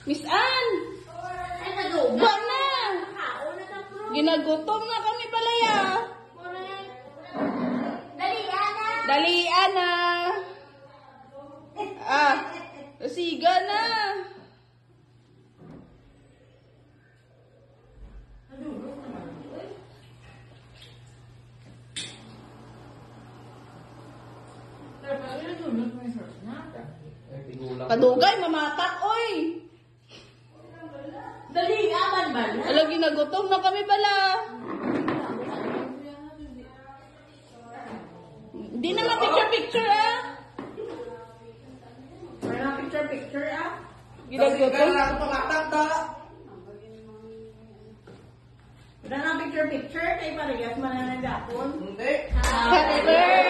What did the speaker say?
Miss Ann! Ay, naduga. Ba na! Kao na ta, bro. Ginagutom na kami palaya. Dali, Ana. Dali, Ana. Ah, siga na. Kadugay, mamatak, oy. Dali, aman ba na? Alam, ginagutom na kami pala. Hindi naman picture-picture, ah. Wala picture, ah. Ginagutom. Wala na picture, kay parehas man na nagapon. Hindi. Happy birthday